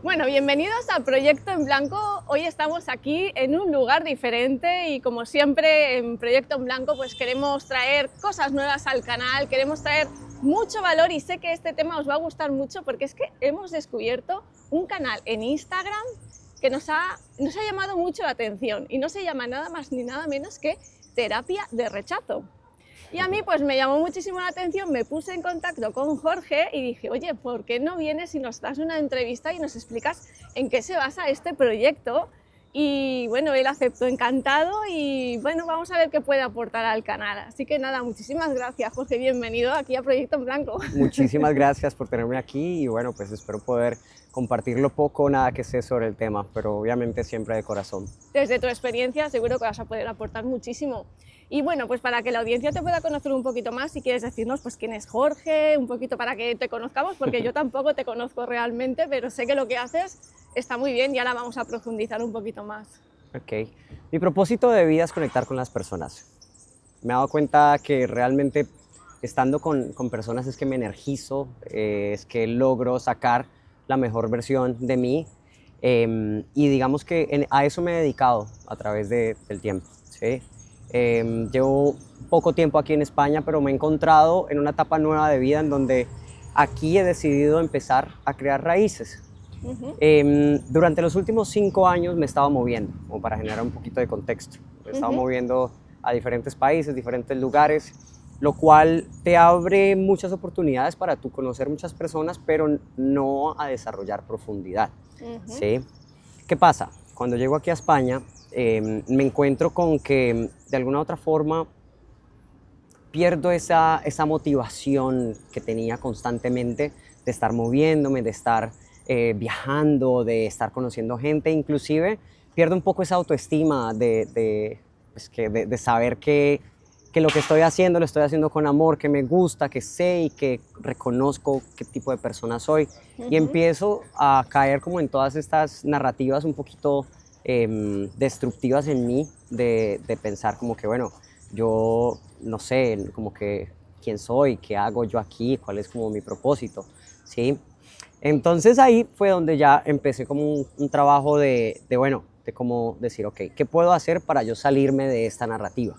Bueno, bienvenidos a Proyecto en Blanco. Hoy estamos aquí en un lugar diferente y como siempre en Proyecto en Blanco pues queremos traer cosas nuevas al canal, queremos traer mucho valor y sé que este tema os va a gustar mucho porque es que hemos descubierto un canal en Instagram que nos ha llamado mucho la atención y no se llama nada más ni nada menos que Terapia de Rechazo. Y a mí pues me llamó muchísimo la atención, me puse en contacto con Jorge y dije, oye, ¿por qué no vienes y nos das una entrevista y nos explicas en qué se basa este proyecto? Y bueno, él aceptó encantado y bueno, vamos a ver qué puede aportar al canal. Así que nada, muchísimas gracias, Jorge, bienvenido aquí a Proyecto en Blanco. Muchísimas gracias por tenerme aquí y bueno, pues espero poder compartir lo poco o nada que sé sobre el tema, pero obviamente siempre de corazón. Desde tu experiencia seguro que vas a poder aportar muchísimo. Y bueno, pues para que la audiencia te pueda conocer un poquito más, si quieres decirnos pues quién es Jorge, un poquito para que te conozcamos, porque yo tampoco te conozco realmente, pero sé que lo que haces está muy bien y ahora vamos a profundizar un poquito más. Ok. Mi propósito de vida es conectar con las personas. Me he dado cuenta que realmente estando con personas es que me energizo, es que logro sacar la mejor versión de mí y digamos que a eso me he dedicado a través del tiempo, ¿sí? Llevo poco tiempo aquí en España, pero me he encontrado en una etapa nueva de vida en donde aquí he decidido empezar a crear raíces. Durante los últimos 5 años me he estado moviendo, como para generar un poquito de contexto. Me he estado moviendo a diferentes países, diferentes lugares, lo cual te abre muchas oportunidades para tú conocer muchas personas, pero no a desarrollar profundidad. ¿Sí? ¿Qué pasa? Cuando llego aquí a España, me encuentro con que de alguna u otra forma pierdo esa motivación que tenía constantemente de estar moviéndome, de estar viajando, de estar conociendo gente, inclusive pierdo un poco esa autoestima de saber que lo que estoy haciendo lo estoy haciendo con amor, que me gusta, que sé y que reconozco qué tipo de persona soy. Y empiezo a caer como en todas estas narrativas un poquito destructivas en mí, de pensar como que, bueno, yo no sé, como que quién soy, qué hago yo aquí, cuál es como mi propósito, ¿sí? Entonces ahí fue donde ya empecé como un trabajo bueno, de cómo decir, ok, ¿qué puedo hacer para yo salirme de esta narrativa?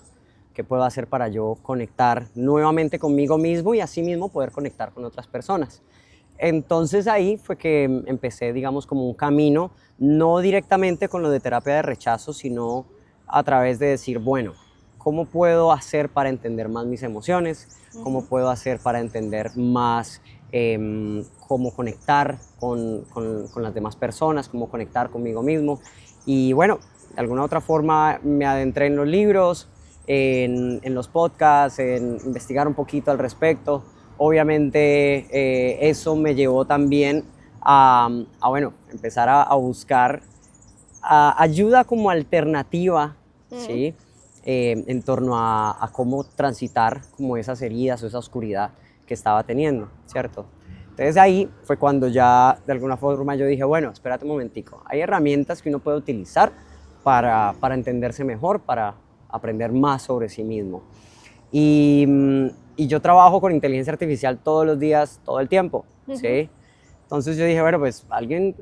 ¿Qué puedo hacer para yo conectar nuevamente conmigo mismo y así mismo poder conectar con otras personas? Entonces ahí fue que empecé, digamos, como un camino, no directamente con lo de terapia de rechazo, sino a través de decir, bueno, ¿cómo puedo hacer para entender más mis emociones? ¿Cómo puedo hacer para entender más cómo conectar con las demás personas? ¿Cómo conectar conmigo mismo? Y bueno, de alguna otra forma me adentré en los libros, en los podcasts, en investigar un poquito al respecto. Obviamente eso me llevó también bueno, empezar a buscar ayuda como alternativa, ¿sí? En torno a cómo transitar como esas heridas o esa oscuridad que estaba teniendo, ¿cierto? Entonces ahí fue cuando ya de alguna forma yo dije, bueno, espérate un momentico, hay herramientas que uno puede utilizar para entenderse mejor, para aprender más sobre sí mismo. Y yo trabajo con inteligencia artificial todos los días, todo el tiempo, ¿sí? Entonces yo dije, bueno, pues alguien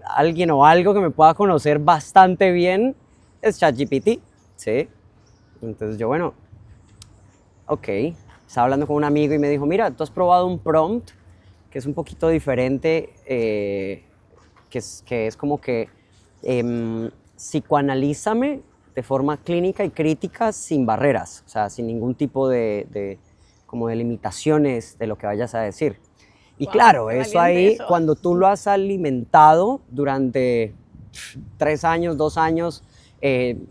o algo que me pueda conocer bastante bien es ChatGPT, ¿sí? Entonces yo, bueno, ok. Estaba hablando con un amigo y me dijo, mira, ¿tú has probado un prompt que es un poquito diferente, que es como que psicoanalízame de forma clínica y crítica sin barreras, o sea, sin ningún tipo como de limitaciones de lo que vayas a decir? Y Wow, claro, qué eso valiente ahí, eso. cuando tú lo has alimentado durante 3 años, 2 años,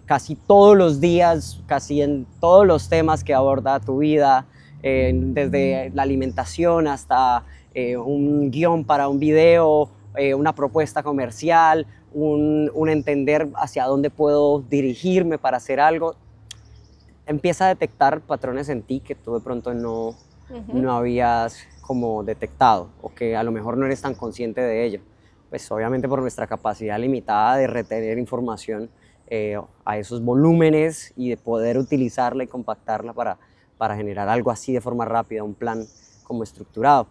casi todos los días, casi en todos los temas que aborda tu vida, desde la alimentación hasta un guión para un video, una propuesta comercial, un entender hacia dónde puedo dirigirme para hacer algo, empieza a detectar patrones en ti que tú de pronto no habías como detectado o que a lo mejor no eres tan consciente de ello. Pues obviamente por nuestra capacidad limitada de retener información a esos volúmenes y de poder utilizarla y compactarla para generar algo así de forma rápida, un plan como estructurado.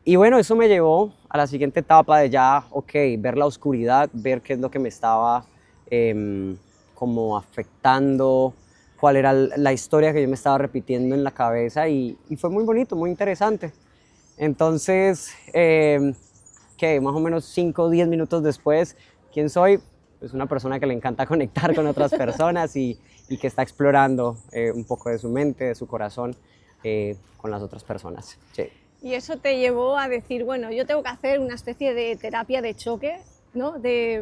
Y bueno, eso me llevó a la siguiente etapa de ya, ok, ver la oscuridad, ver qué es lo que me estaba como afectando, cuál era la historia que yo me estaba repitiendo en la cabeza y fue muy bonito, muy interesante. Entonces, ¿qué? Más o menos 5 o 10 minutos después, ¿quién soy? Pues una persona que le encanta conectar con otras personas y que está explorando un poco de su mente, de su corazón con las otras personas. Sí. Y eso te llevó a decir, bueno, yo tengo que hacer una especie de terapia de choque, ¿no?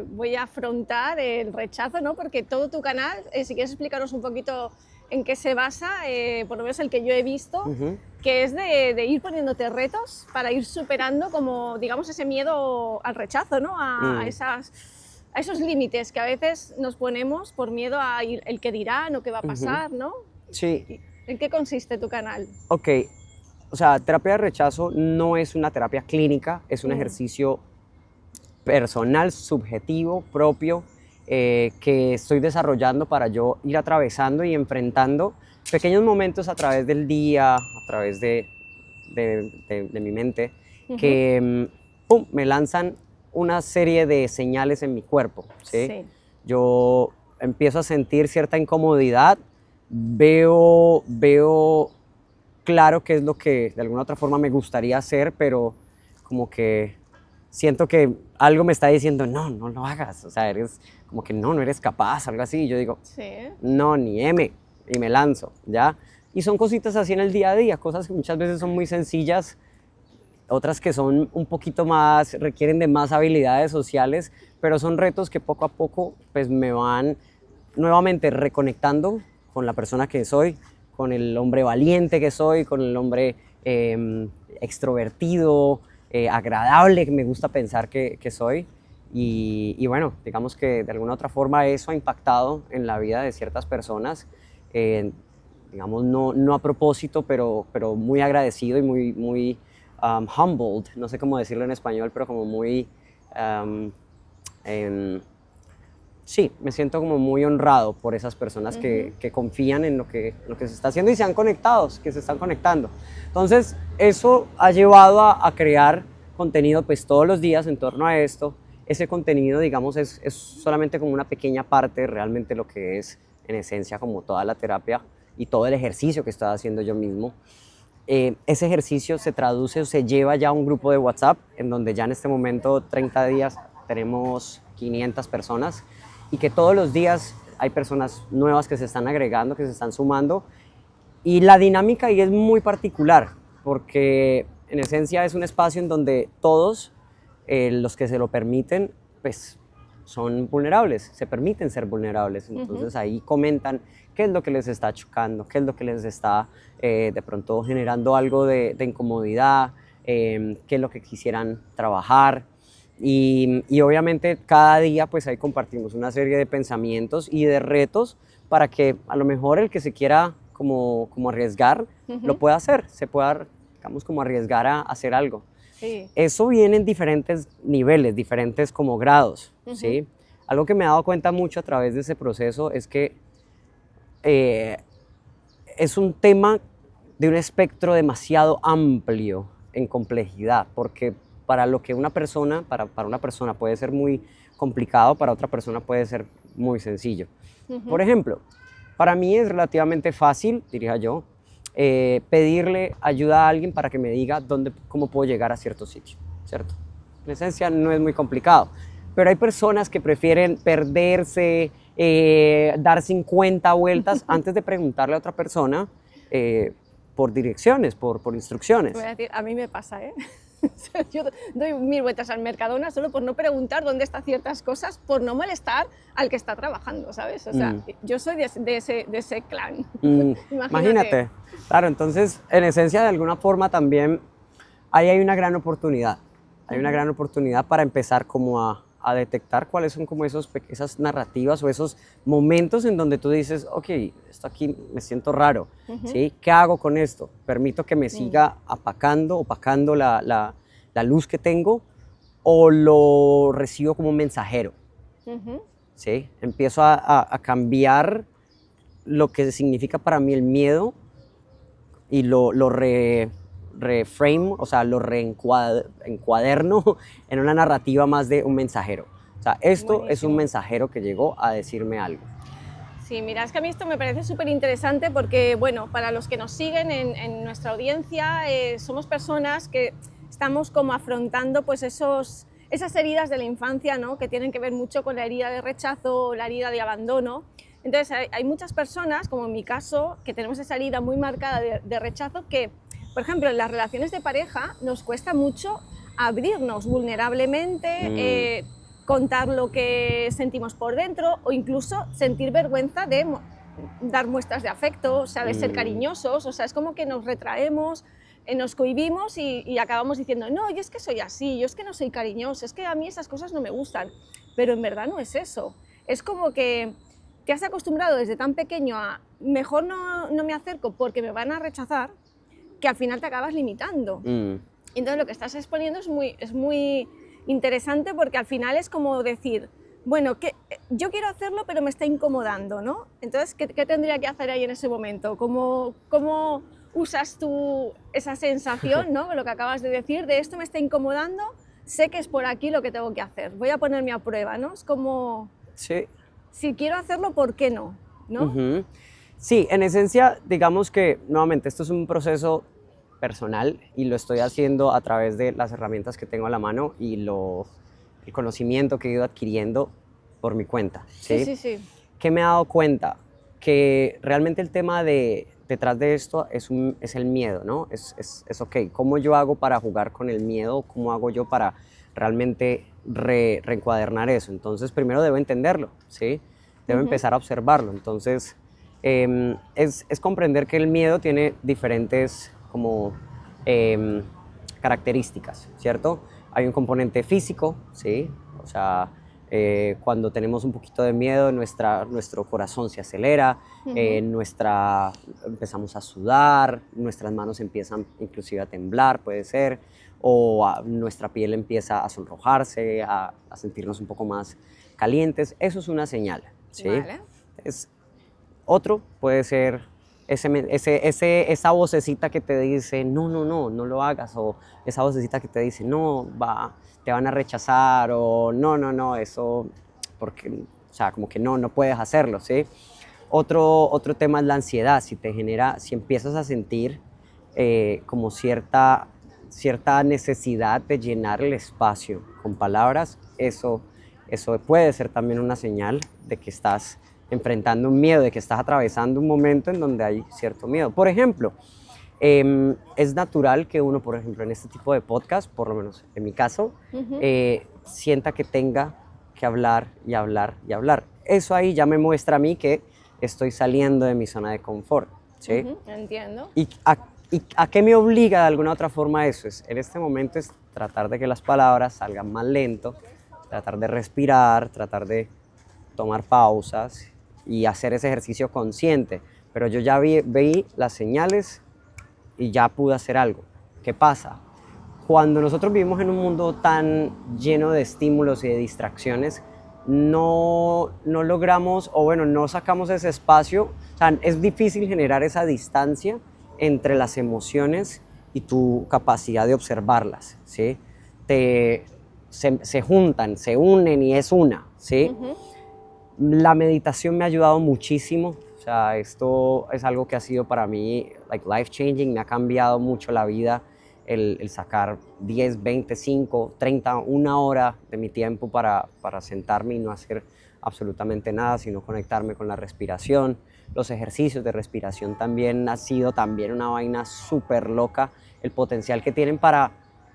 Voy a afrontar el rechazo, ¿no? Porque todo tu canal, si quieres explicarnos un poquito en qué se basa, por lo menos el que yo he visto, que es de ir poniéndote retos para ir superando como, digamos, ese miedo al rechazo, ¿no? A esos límites que a veces nos ponemos por miedo a el que dirán o qué va a pasar, ¿no? Sí. ¿En qué consiste tu canal? Ok, o sea, terapia de rechazo no es una terapia clínica, es un ejercicio personal, subjetivo, propio, que estoy desarrollando para yo ir atravesando y enfrentando pequeños momentos a través del día, a través de mi mente, que pum, me lanzan una serie de señales en mi cuerpo. ¿Sí? Sí. Yo empiezo a sentir cierta incomodidad, veo claro qué es lo que de alguna otra forma me gustaría hacer, pero como que siento que algo me está diciendo, no, no lo hagas, o sea, eres como que no eres capaz, algo así, y yo digo, Sí. no, ni M, y me lanzo, ¿ya? Y son cositas así en el día a día, cosas que muchas veces son muy sencillas, otras que son un poquito más, requieren de más habilidades sociales, pero son retos que poco a poco pues me van nuevamente reconectando con la persona que soy, con el hombre valiente que soy, con el hombre extrovertido, agradable, que me gusta pensar que soy. Y bueno, digamos que de alguna otra forma eso ha impactado en la vida de ciertas personas, digamos no a propósito, pero muy agradecido y muy humbled, no sé cómo decirlo en español, pero como muy... sí, me siento como muy honrado por esas personas que confían en lo que se está haciendo y se han conectado, que se están conectando. Entonces, eso ha llevado a crear contenido pues todos los días en torno a esto. Ese contenido, digamos, es solamente como una pequeña parte realmente lo que es, en esencia, como toda la terapia y todo el ejercicio que estaba haciendo yo mismo. Ese ejercicio se traduce o se lleva ya a un grupo de WhatsApp en donde ya en este momento, 30 días, tenemos 500 personas y que todos los días hay personas nuevas que se están agregando, que se están sumando, y la dinámica ahí es muy particular porque en esencia es un espacio en donde todos los que se lo permiten pues son vulnerables, se permiten ser vulnerables, entonces ahí comentan qué es lo que les está chocando, qué es lo que les está de pronto generando algo de incomodidad, qué es lo que quisieran trabajar. Y obviamente cada día pues ahí compartimos una serie de pensamientos y de retos para que a lo mejor el que se quiera como arriesgar lo pueda hacer, se pueda digamos como arriesgar a hacer algo. Sí. Eso viene en diferentes niveles, diferentes como grados, ¿sí? Algo que me he dado cuenta mucho a través de ese proceso es que es un tema de un espectro demasiado amplio en complejidad, porque para lo que una persona, para una persona puede ser muy complicado, para otra persona puede ser muy sencillo. Por ejemplo, para mí es relativamente fácil, diría yo, pedirle ayuda a alguien para que me diga cómo puedo llegar a cierto sitio, ¿cierto? En esencia no es muy complicado, pero hay personas que prefieren perderse, dar 50 vueltas antes de preguntarle a otra persona por direcciones, por instrucciones. Voy a decir, a mí me pasa, ¿eh? Yo doy 1000 vueltas al Mercadona solo por no preguntar dónde están ciertas cosas, por no molestar al que está trabajando, ¿sabes? O sea, yo soy de ese clan. Imagínate. Claro, entonces, en esencia, de alguna forma también, ahí hay una gran oportunidad. Hay una gran oportunidad para empezar como a detectar cuáles son como esas narrativas o esos momentos en donde tú dices, ok, esto aquí me siento raro, ¿sí? ¿Qué hago con esto? ¿Permito que me siga opacando la luz que tengo o lo recibo como un mensajero? ¿Sí? Empiezo a cambiar lo que significa para mí el miedo y lo reframe, o sea, lo reencuaderno en una narrativa más de un mensajero. O sea, esto es un mensajero que llegó a decirme algo. Sí, mira, es que a mí esto me parece súper interesante porque, bueno, para los que nos siguen en nuestra audiencia, somos personas que estamos como afrontando pues esas heridas de la infancia, ¿no? Que tienen que ver mucho con la herida de rechazo, la herida de abandono. Entonces hay muchas personas, como en mi caso, que tenemos esa herida muy marcada de rechazo que, por ejemplo, en las relaciones de pareja nos cuesta mucho abrirnos vulnerablemente, contar lo que sentimos por dentro o incluso sentir vergüenza de dar muestras de afecto, o sea, de ser cariñosos, o sea, es como que nos retraemos, nos cohibimos y acabamos diciendo, no, yo es que soy así, yo es que no soy cariñoso, es que a mí esas cosas no me gustan, pero en verdad no es eso, es como que te has acostumbrado desde tan pequeño a mejor no me acerco porque me van a rechazar, que al final te acabas limitando. Entonces lo que estás exponiendo es muy interesante porque al final es como decir, bueno, que yo quiero hacerlo pero me está incomodando, ¿no? Entonces, ¿qué tendría que hacer ahí en ese momento? ¿Cómo usas tú esa sensación, ¿no? Lo que acabas de decir, de esto me está incomodando, sé que es por aquí lo que tengo que hacer, voy a ponerme a prueba, ¿no? Es como, sí. Si quiero hacerlo, ¿por qué no? ¿No? Sí, en esencia, digamos que, nuevamente, esto es un proceso personal y lo estoy haciendo a través de las herramientas que tengo a la mano y el conocimiento que he ido adquiriendo por mi cuenta. Sí. ¿Qué me he dado cuenta? Que realmente el tema detrás de esto es el miedo, ¿no? Es ok, ¿cómo yo hago para jugar con el miedo? ¿Cómo hago yo para realmente reencuadernar eso? Entonces, primero debo entenderlo, ¿sí? Debo empezar a observarlo. Entonces, es comprender que el miedo tiene diferentes como características, ¿cierto? Hay un componente físico, ¿sí? O sea, cuando tenemos un poquito de miedo, nuestro corazón se acelera, empezamos a sudar, nuestras manos empiezan inclusive a temblar, puede ser, o nuestra piel empieza a sonrojarse, a sentirnos un poco más calientes. Eso es una señal, ¿sí? Vale. Otro puede ser esa vocecita que te dice, no lo hagas, o esa vocecita que te dice, te van a rechazar, o no, eso, porque, o sea, como que no puedes hacerlo, ¿sí? Otro tema es la ansiedad, si empiezas a sentir como cierta necesidad de llenar el espacio con palabras, eso puede ser también una señal de que estás enfrentando un miedo, de que estás atravesando un momento en donde hay cierto miedo. Por ejemplo, es natural que uno, por ejemplo, en este tipo de podcast, por lo menos en mi caso, sienta que tenga que hablar y hablar y hablar. Eso ahí ya me muestra a mí que estoy saliendo de mi zona de confort, ¿sí? Entiendo. ¿Y a qué me obliga de alguna otra forma eso? En este momento es tratar de que las palabras salgan más lento, tratar de respirar, tratar de tomar pausas y hacer ese ejercicio consciente. Pero yo ya vi las señales y ya pude hacer algo. ¿Qué pasa? Cuando nosotros vivimos en un mundo tan lleno de estímulos y de distracciones, no logramos, o bueno, no sacamos ese espacio. O sea, es difícil generar esa distancia entre las emociones y tu capacidad de observarlas, ¿sí? Se juntan, se unen y es una, ¿sí? La meditación me ha ayudado muchísimo. O sea, esto es algo que ha sido para mí life changing, me ha cambiado mucho la vida el sacar 10, 20, 5, 30, una hora de mi tiempo para sentarme y no hacer absolutamente nada, sino conectarme con la respiración. Los ejercicios de respiración también ha sido una vaina súper loca, el potencial que tienen para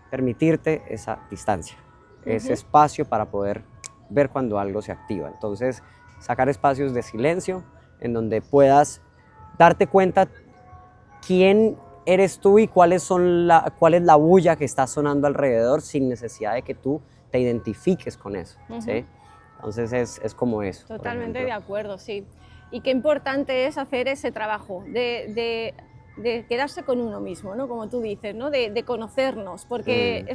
permitirte esa distancia, ese espacio para poder ver cuando algo se activa. Entonces, sacar espacios de silencio en donde puedas darte cuenta quién eres tú y cuál es la bulla que está sonando alrededor sin necesidad de que tú te identifiques con eso, ¿sí? Entonces es como eso. Totalmente de acuerdo, sí. Y qué importante es hacer ese trabajo de quedarse con uno mismo, ¿no? Como tú dices, ¿no? De conocernos, porque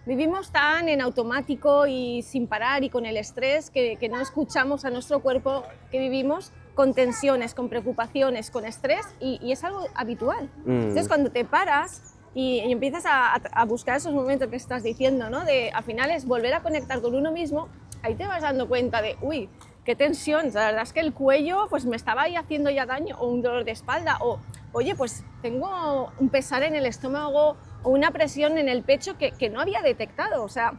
vivimos tan en automático y sin parar y con el estrés que no escuchamos a nuestro cuerpo, que vivimos con tensiones, con preocupaciones, con estrés y es algo habitual. Entonces cuando te paras y empiezas a buscar esos momentos que estás diciendo, ¿no? De, al final es volver a conectar con uno mismo, ahí te vas dando cuenta de, uy, qué tensión, la verdad es que el cuello pues me estaba ahí haciendo ya daño, o un dolor de espalda, o oye, pues tengo un pesar en el estómago o una presión en el pecho que no había detectado. O sea,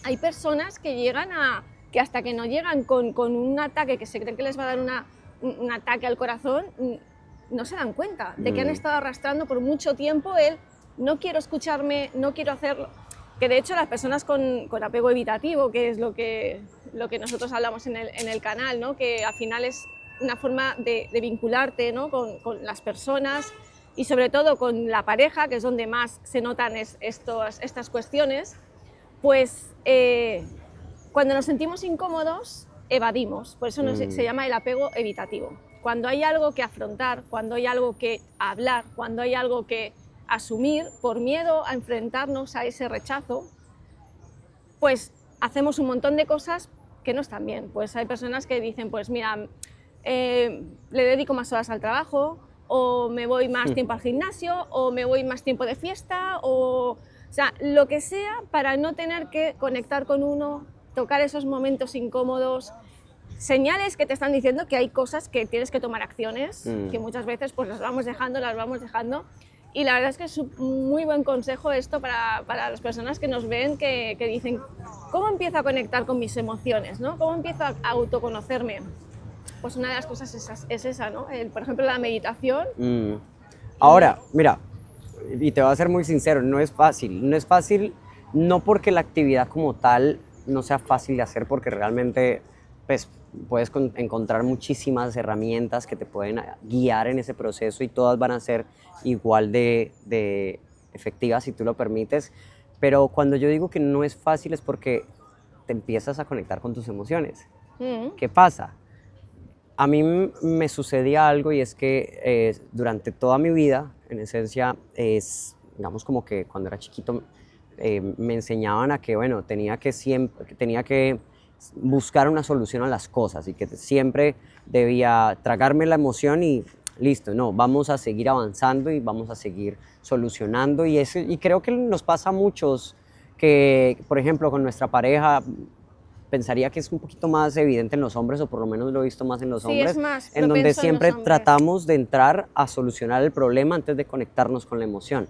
hay personas que llegan que hasta que no llegan con un ataque, que se creen que les va a dar un ataque al corazón, no se dan cuenta de que han estado arrastrando por mucho tiempo el no quiero escucharme, no quiero hacerlo. Que de hecho las personas con apego evitativo, que es lo que nosotros hablamos en el canal, ¿no? Que al final es una forma de vincularte, ¿no? con las personas y sobre todo con la pareja, que es donde más se notan estas cuestiones, pues cuando nos sentimos incómodos, evadimos. Por eso se llama el apego evitativo. Cuando hay algo que afrontar, cuando hay algo que hablar, cuando hay algo que asumir, por miedo a enfrentarnos a ese rechazo, pues hacemos un montón de cosas que no están bien. Pues hay personas que dicen, pues mira, le dedico más horas al trabajo, o me voy más tiempo al gimnasio, o me voy más tiempo de fiesta, o sea, lo que sea para no tener que conectar con uno, tocar esos momentos incómodos, señales que te están diciendo que hay cosas que tienes que tomar acciones, que muchas veces pues las vamos dejando, y la verdad es que es un muy buen consejo esto para las personas que nos ven, que dicen, ¿cómo empiezo a conectar con mis emociones, ¿no? ¿Cómo empiezo a autoconocerme? Pues una de las cosas es esa, ¿no? Por ejemplo, la meditación. Ahora, mira, y te voy a ser muy sincero, no es fácil no porque la actividad como tal no sea fácil de hacer, porque realmente pues, puedes encontrar muchísimas herramientas que te pueden guiar en ese proceso y todas van a ser igual de efectivas si tú lo permites, pero cuando yo digo que no es fácil es porque te empiezas a conectar con tus emociones. ¿Qué pasa? A mí me sucedía algo y es que durante toda mi vida, en esencia, digamos como que cuando era chiquito me enseñaban a que, bueno, tenía que buscar una solución a las cosas y que siempre debía tragarme la emoción y listo, no, vamos a seguir avanzando y vamos a seguir solucionando y creo que nos pasa a muchos que, por ejemplo, con nuestra pareja, pensaría que es un poquito más evidente en los hombres, o por lo menos lo he visto más en los hombres, es más en donde propenso en siempre los hombres. tratamos de entrar a solucionar el problema antes de conectarnos con la emoción.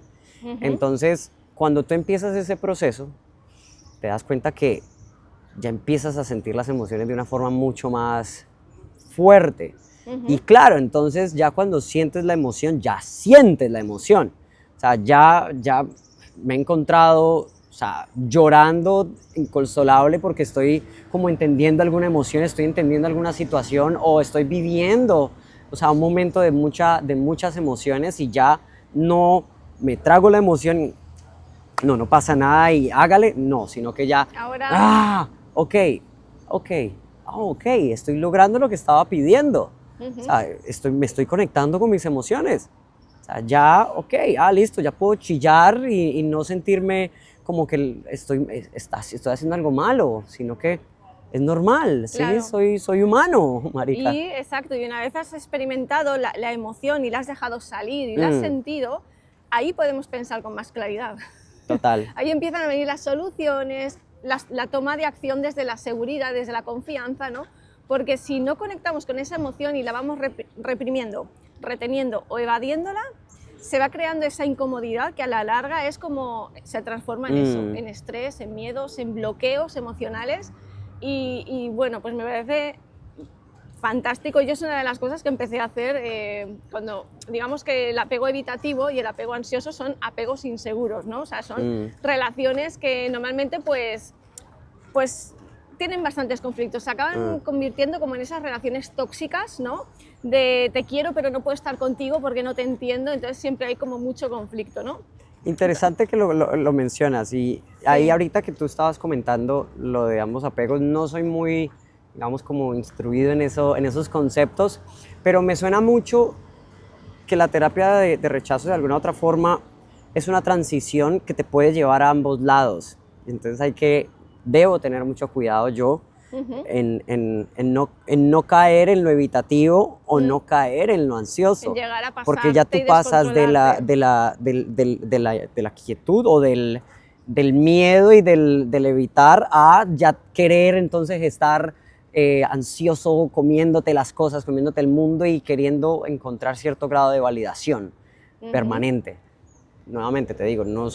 Entonces, cuando tú empiezas ese proceso, te das cuenta que ya empiezas a sentir las emociones de una forma mucho más fuerte. Y claro, entonces ya cuando sientes la emoción, ya sientes la emoción. O sea, ya me he encontrado, o sea, llorando inconsolable porque estoy como entendiendo alguna emoción, estoy entendiendo alguna situación o estoy viviendo, o sea, un momento de muchas emociones y ya no me trago la emoción y no pasa nada y hágale, no, sino que ya, Ahora, ok, estoy logrando lo que estaba pidiendo. O sea, me estoy conectando con mis emociones. O sea, ya, listo, ya puedo chillar y no sentirme como que estoy haciendo algo malo, sino que es normal, claro. ¿sí? Soy humano, marica. Y exacto, y una vez has experimentado la emoción y la has dejado salir y la has sentido, ahí podemos pensar con más claridad. Total. Ahí empiezan a venir las soluciones, la toma de acción desde la seguridad, desde la confianza, ¿no? Porque si no conectamos con esa emoción y la vamos reprimiendo, reteniendo o evadiéndola, se va creando esa incomodidad que a la larga es como se transforma en eso, en estrés, en miedos, en bloqueos emocionales y bueno, pues me parece fantástico. Yo es una de las cosas que empecé a hacer cuando, digamos que el apego evitativo y el apego ansioso son apegos inseguros, ¿no? O sea, son relaciones que normalmente pues tienen bastantes conflictos, se acaban convirtiendo como en esas relaciones tóxicas, ¿no? De te quiero pero no puedo estar contigo porque no te entiendo, entonces siempre hay como mucho conflicto, ¿no? Interesante que lo mencionas y ahí ahorita que tú estabas comentando lo de ambos apegos, no soy muy, digamos, como instruido en esos conceptos, pero me suena mucho que la terapia de rechazo de alguna otra forma es una transición que te puede llevar a ambos lados, entonces debo tener mucho cuidado yo Ujú. en no caer en lo evitativo o no caer en lo ansioso. En llegar a Porque ya pasarte tú y pasas descontrolarte. de la quietud o del miedo y del evitar a ya querer entonces estar ansioso, comiéndote las cosas, comiéndote el mundo y queriendo encontrar cierto grado de validación Ujú. permanente. Nuevamente te digo, no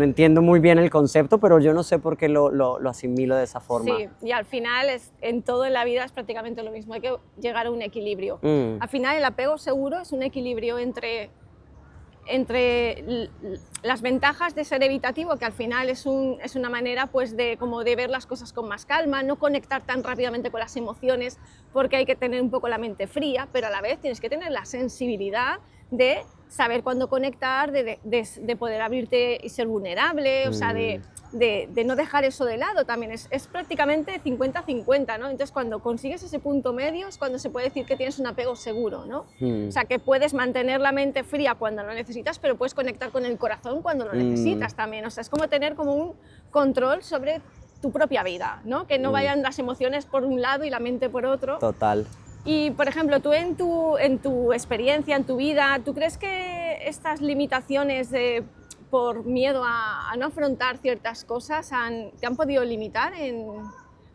entiendo muy bien el concepto, pero yo no sé por qué lo asimilo de esa forma. Sí, y al final en todo en la vida es prácticamente lo mismo, hay que llegar a un equilibrio. Mm, Al final el apego seguro es un equilibrio entre las ventajas de ser evitativo, que al final es una manera pues como de ver las cosas con más calma, no conectar tan rápidamente con las emociones, porque hay que tener un poco la mente fría, pero a la vez tienes que tener la sensibilidad de saber cuándo conectar, de poder abrirte y ser vulnerable, o sea, mm, de no dejar eso de lado también. Es prácticamente 50-50, ¿no? Entonces, cuando consigues ese punto medio es cuando se puede decir que tienes un apego seguro, ¿no? mm, O sea, que puedes mantener la mente fría cuando lo necesitas, pero puedes conectar con el corazón cuando lo mm, necesitas también. O sea, es como tener como un control sobre tu propia vida, ¿no? Que no mm, vayan las emociones por un lado y la mente por otro. total. Y, por ejemplo, tú en tu experiencia, en tu vida, ¿tú crees que estas limitaciones por miedo a no afrontar ciertas cosas te han podido limitar?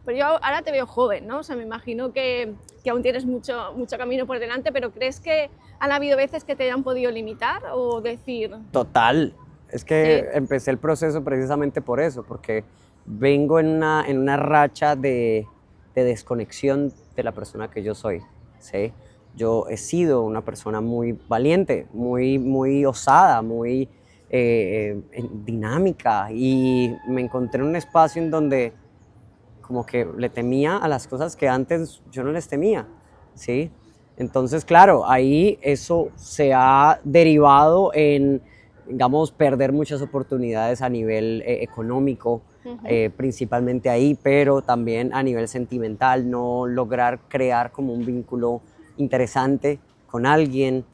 Pero yo ahora te veo joven, ¿no? O sea, me imagino que aún tienes mucho camino por delante, pero ¿crees que han habido veces que te han podido limitar o decir, Total. Es que sí, empecé el proceso precisamente por eso, porque vengo en una racha de desconexión de la persona que yo soy, ¿sí? Yo he sido una persona muy valiente, muy osada, muy dinámica y me encontré en un espacio en donde como que le temía a las cosas que antes yo no les temía, ¿sí? Entonces, claro, ahí eso se ha derivado en, digamos, perder muchas oportunidades a nivel económico, ujú, principalmente ahí, pero también a nivel sentimental, no lograr crear como un vínculo interesante con alguien,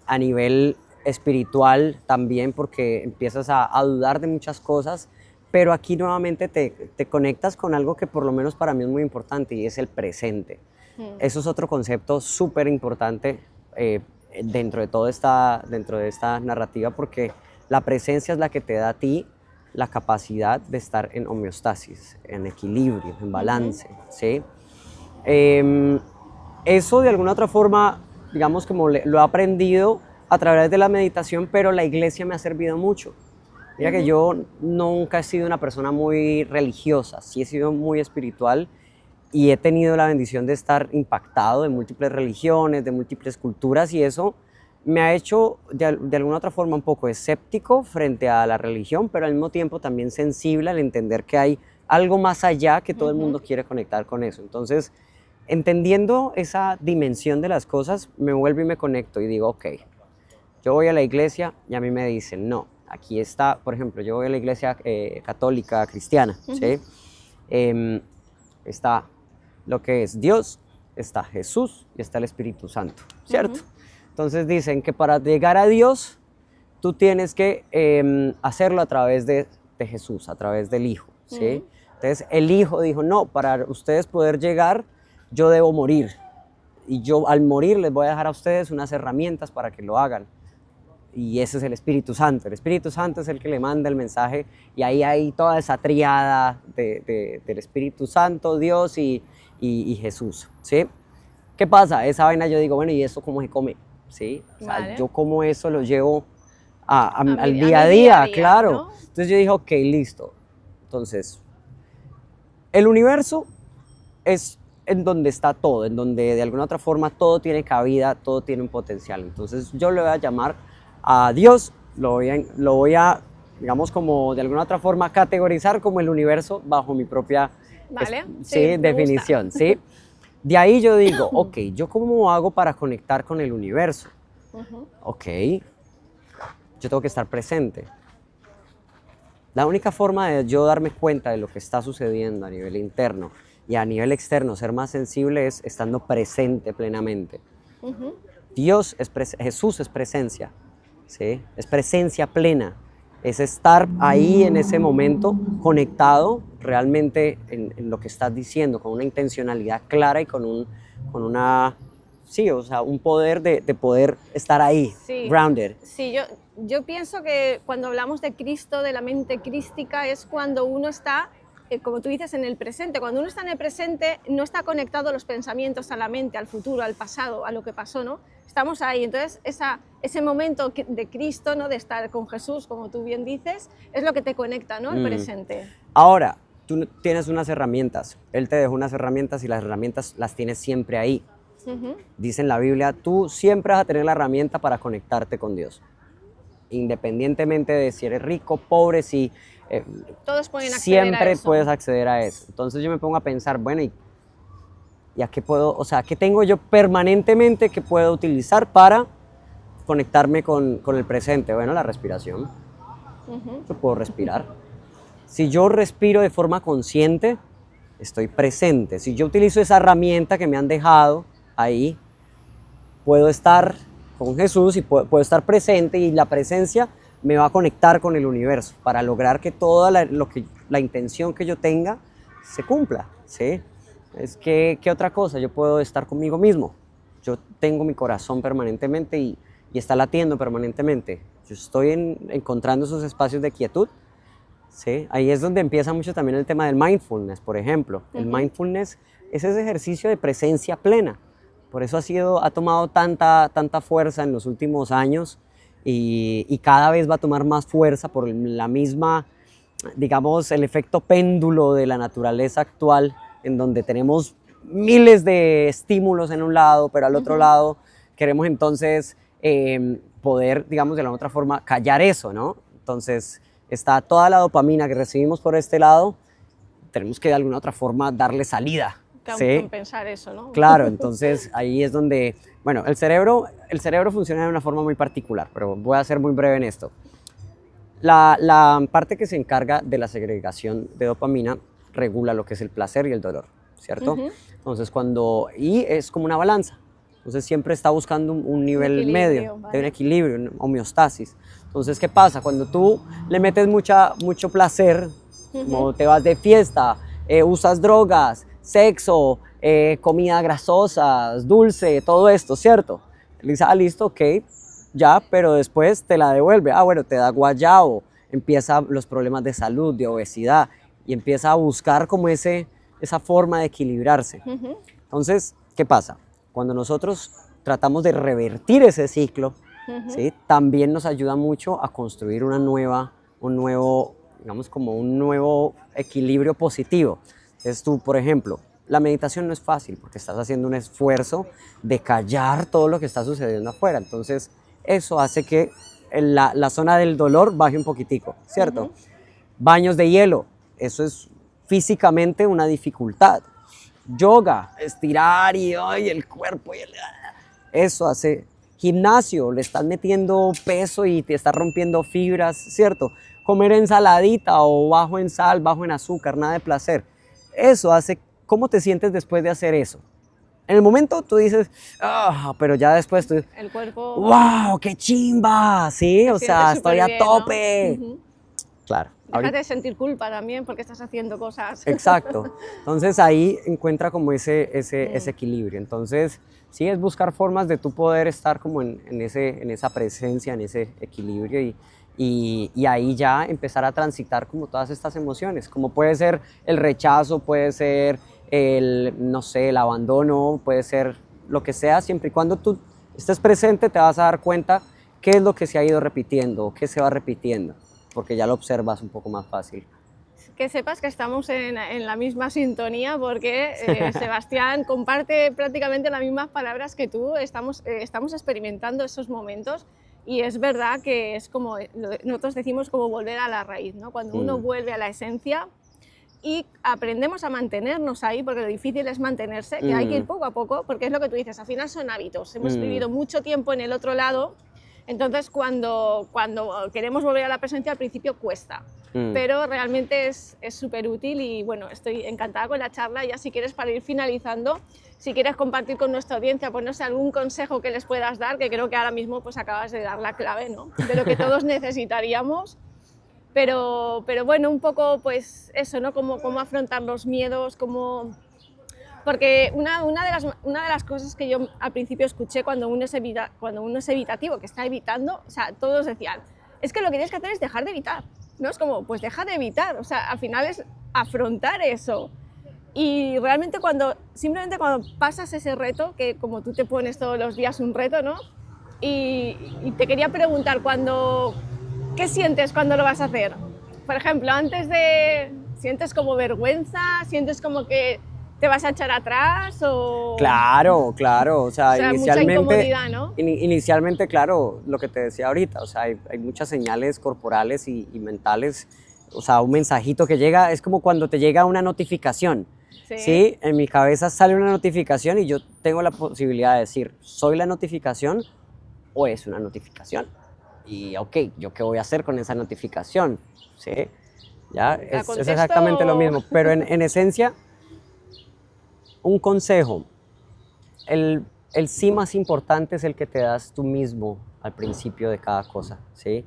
a nivel espiritual también, porque empiezas a dudar de muchas cosas, pero aquí nuevamente te conectas con algo que por lo menos para mí es muy importante y es el presente. mm, Eso es otro concepto súper importante eh, dentro de esta narrativa porque la presencia es la que te da a ti la capacidad de estar en homeostasis, en equilibrio, en ujú, balance, ¿sí? Eh, Eso de alguna otra forma, digamos, como lo he aprendido a través de la meditación, pero la iglesia me ha servido mucho. Mira que ujú, yo nunca he sido una persona muy religiosa, sí he sido muy espiritual y he tenido la bendición de estar impactado de múltiples religiones, de múltiples culturas y eso me ha hecho de alguna otra forma un poco escéptico frente a la religión, pero al mismo tiempo también sensible al entender que hay algo más allá que todo el ujú. mundo quiere conectar con eso. Entonces, entendiendo esa dimensión de las cosas, me vuelvo y me conecto y digo, ok, yo voy a la iglesia y a mí me dicen, no, aquí está, por ejemplo, yo voy a la iglesia católica cristiana, Ujú, ¿sí? Em, Está lo que es Dios, está Jesús y está el Espíritu Santo, ¿cierto? ujú, Entonces dicen que para llegar a Dios tú tienes que hacerlo a través de Jesús, a través del Hijo, ¿sí? ujú. Entonces el Hijo dijo, no, para ustedes poder llegar, yo debo morir. Y yo al morir les voy a dejar a ustedes unas herramientas para que lo hagan. Y ese es el Espíritu Santo. El Espíritu Santo es el que le manda el mensaje y ahí hay toda esa triada del Espíritu Santo, Dios y Jesús, ¿sí? ¿Qué pasa? Esa vaina yo digo, bueno, ¿y eso cómo se come? ¿Sí? O sea, Vale, yo como eso lo llevo al a día a mi día a día, día, claro. ¿no? Entonces yo dije, ok, listo. Entonces, el universo es en donde está todo, en donde de alguna otra forma todo tiene cabida, todo tiene un potencial. Entonces yo le voy a llamar a Dios, lo voy a, digamos, como de alguna otra forma categorizar como el universo bajo mi propia Vale, sí, sí, me gusta. definición, ¿sí? De ahí yo digo, ok, ¿yo cómo hago para conectar con el universo? Ujú, Ok, yo tengo que estar presente. La única forma de yo darme cuenta de lo que está sucediendo a nivel interno y a nivel externo, ser más sensible es estando presente plenamente. ujú, Jesús es presencia, ¿sí? Es presencia plena. es estar ahí en ese momento, conectado realmente en lo que estás diciendo, con una intencionalidad clara y con una, sí, o sea, un poder de poder estar ahí, Sí, grounded. sí, yo pienso que cuando hablamos de Cristo, de la mente crística, es cuando uno está, como tú dices, en el presente. Cuando uno está en el presente, no está conectado los pensamientos a la mente, al futuro, al pasado, a lo que pasó, ¿no? Estamos ahí. Entonces, ese momento de Cristo, ¿no? De estar con Jesús, como tú bien dices, es lo que te conecta, ¿no? Al presente. Ahora, tú tienes unas herramientas, Él te dejó unas herramientas y las herramientas las tienes siempre ahí. Dice en la Biblia, tú siempre vas a tener la herramienta para conectarte con Dios. Independientemente de si eres rico, pobre, si Todos pueden acceder a siempre eso. puedes acceder a eso. Entonces yo me pongo a pensar, bueno, ¿y a qué puedo, o sea, qué tengo yo permanentemente que puedo utilizar para conectarme con el presente? Bueno, la respiración. Yo puedo respirar. Si yo respiro de forma consciente, estoy presente. Si yo utilizo esa herramienta que me han dejado ahí, puedo estar con Jesús y puedo estar presente, y la presencia me va a conectar con el universo para lograr que toda la intención que yo tenga se cumpla, ¿sí? Es que, ¿qué otra cosa? Yo puedo estar conmigo mismo. Yo tengo mi corazón permanentemente y está latiendo permanentemente. Yo estoy encontrando esos espacios de quietud, ¿sí? Ahí es donde empieza mucho también el tema del mindfulness, por ejemplo. El mindfulness es ese ejercicio de presencia plena. Por eso ha tomado tanta fuerza en los últimos años y cada vez va a tomar más fuerza por la misma, digamos, el efecto péndulo de la naturaleza actual, en donde tenemos miles de estímulos en un lado, pero al otro lado queremos entonces poder, digamos, de la otra forma, callar eso, ¿no? Entonces está toda la dopamina que recibimos por este lado, tenemos que de alguna otra forma darle salida. ¿Sí? Compensar eso, ¿no? Claro, entonces ahí es donde, bueno, el cerebro funciona de una forma muy particular, pero voy a ser muy breve en esto. La parte que se encarga de la segregación de dopamina regula lo que es el placer y el dolor, ¿cierto? Entonces y es como una balanza, entonces siempre está buscando un nivel medio, ¿vale? de un equilibrio, una homeostasis. Entonces, ¿qué pasa? Cuando tú le metes mucho placer, como te vas de fiesta, usas drogas, sexo, comida grasosa, dulce, todo esto, ¿cierto? Le dice, listo, ok, ya, pero después te la devuelve. Bueno, te da guayabo, empieza los problemas de salud, de obesidad, y empieza a buscar como esa forma de equilibrarse. Entonces, ¿qué pasa? Cuando nosotros tratamos de revertir ese ciclo, ¿sí? También nos ayuda mucho a construir un nuevo equilibrio positivo. Entonces tú, por ejemplo, la meditación no es fácil porque estás haciendo un esfuerzo de callar todo lo que está sucediendo afuera. Entonces, eso hace que la zona del dolor baje un poquitico, ¿cierto? Baños de hielo, eso es físicamente una dificultad. Yoga, estirar y el cuerpo. Eso hace. Gimnasio, le estás metiendo peso y te estás rompiendo fibras, ¿cierto? Comer ensaladita o bajo en sal, bajo en azúcar, nada de placer. Eso hace. ¿Cómo te sientes después de hacer eso? En el momento tú dices, pero ya después tú dices, el cuerpo, ¡wow, qué chimba! Sí, o sea, estoy a tope. ¿no? Claro. Déjate de sentir culpa también porque estás haciendo cosas. Exacto. Entonces ahí encuentra como ese equilibrio. Entonces, sí, es buscar formas de tú poder estar como en esa presencia, en ese equilibrio y ahí ya empezar a transitar como todas estas emociones, como puede ser el rechazo, puede ser no sé, el abandono, puede ser lo que sea, siempre y cuando tú estés presente te vas a dar cuenta qué es lo que se ha ido repitiendo, qué se va repitiendo, porque ya lo observas un poco más fácil. Que sepas que estamos en la misma sintonía porque Sebastián comparte prácticamente las mismas palabras que tú, estamos experimentando esos momentos y es verdad que es como, nosotros decimos como volver a la raíz, ¿no? Cuando uno vuelve a la esencia y aprendemos a mantenernos ahí, porque lo difícil es mantenerse, que hay que ir poco a poco, porque es lo que tú dices, al final son hábitos, hemos vivido mucho tiempo en el otro lado. Entonces, cuando queremos volver a la presencia, al principio cuesta, pero realmente es súper útil y bueno, estoy encantada con la charla. Ya si quieres, para ir finalizando, si quieres compartir con nuestra audiencia, pues no sé, algún consejo que les puedas dar, que creo que ahora mismo pues acabas de dar la clave, ¿no? De lo que todos necesitaríamos. pero bueno, un poco pues eso, ¿no? Cómo afrontar los miedos, porque una de las cosas que yo al principio escuché cuando uno es evitativo, que está evitando, o sea, todos decían, es que lo que tienes que hacer es dejar de evitar, ¿no? Es como, pues deja de evitar, o sea, al final es afrontar eso. Y realmente simplemente cuando pasas ese reto, que como tú te pones todos los días un reto, ¿no? Y te quería preguntar, ¿qué sientes cuando lo vas a hacer? Por ejemplo, ¿sientes como vergüenza? ¿Sientes como que te vas a echar atrás? Claro, o sea, mucha incomodidad, ¿no? Inicialmente, claro, lo que te decía ahorita, o sea, hay muchas señales corporales y mentales, o sea, un mensajito que llega, es como cuando te llega una notificación. Sí, en mi cabeza sale una notificación y yo tengo la posibilidad de decir, ¿soy la notificación o es una notificación? Y ok, ¿yo qué voy a hacer con esa notificación? ¿Sí? ¿Ya? Es exactamente lo mismo, pero en esencia, un consejo, el sí más importante es el que te das tú mismo al principio de cada cosa, ¿sí?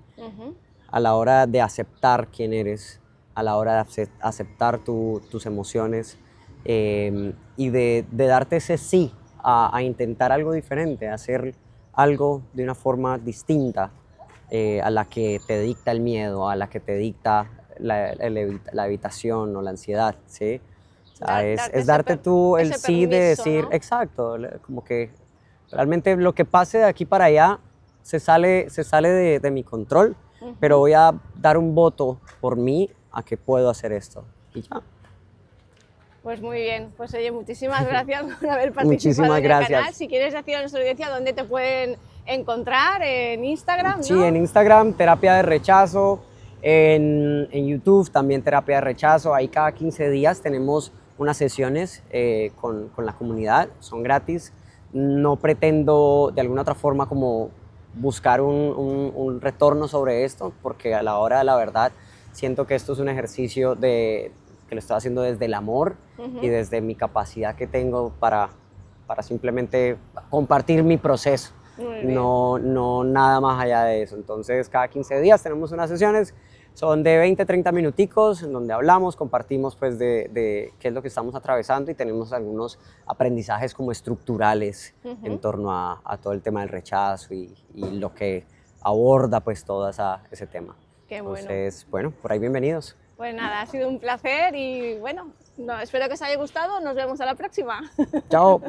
A la hora de aceptar quién eres, a la hora de aceptar tus emociones, y de darte ese sí a intentar algo diferente, a hacer algo de una forma distinta a la que te dicta el miedo, a la que te dicta la evitación o la ansiedad, ¿sí? O sea, es darte tú el sí de decir, ¿no? Exacto, como que realmente lo que pase de aquí para allá se sale de mi control, pero voy a dar un voto por mí a que puedo hacer esto y ya. Pues muy bien, pues oye, muchísimas gracias por haber participado en el canal. Si quieres decir a nuestra audiencia dónde te pueden encontrar, en Instagram, ¿no? Sí, en Instagram, Terapia de Rechazo, en YouTube también Terapia de Rechazo. Ahí cada 15 días tenemos unas sesiones con la comunidad, son gratis. No pretendo de alguna otra forma como buscar un retorno sobre esto, porque a la hora de la verdad siento que esto es un ejercicio que lo estoy haciendo desde el amor y desde mi capacidad que tengo para simplemente compartir mi proceso. No nada más allá de eso. Entonces cada 15 días tenemos unas sesiones, son de 20-30 minuticos en donde hablamos, compartimos pues de qué es lo que estamos atravesando y tenemos algunos aprendizajes como estructurales en torno a todo el tema del rechazo y lo que aborda pues todo ese tema. Qué bueno. Entonces, bueno, por ahí bienvenidos. Pues nada, ha sido un placer y bueno, espero que os haya gustado, nos vemos a la próxima. Chao.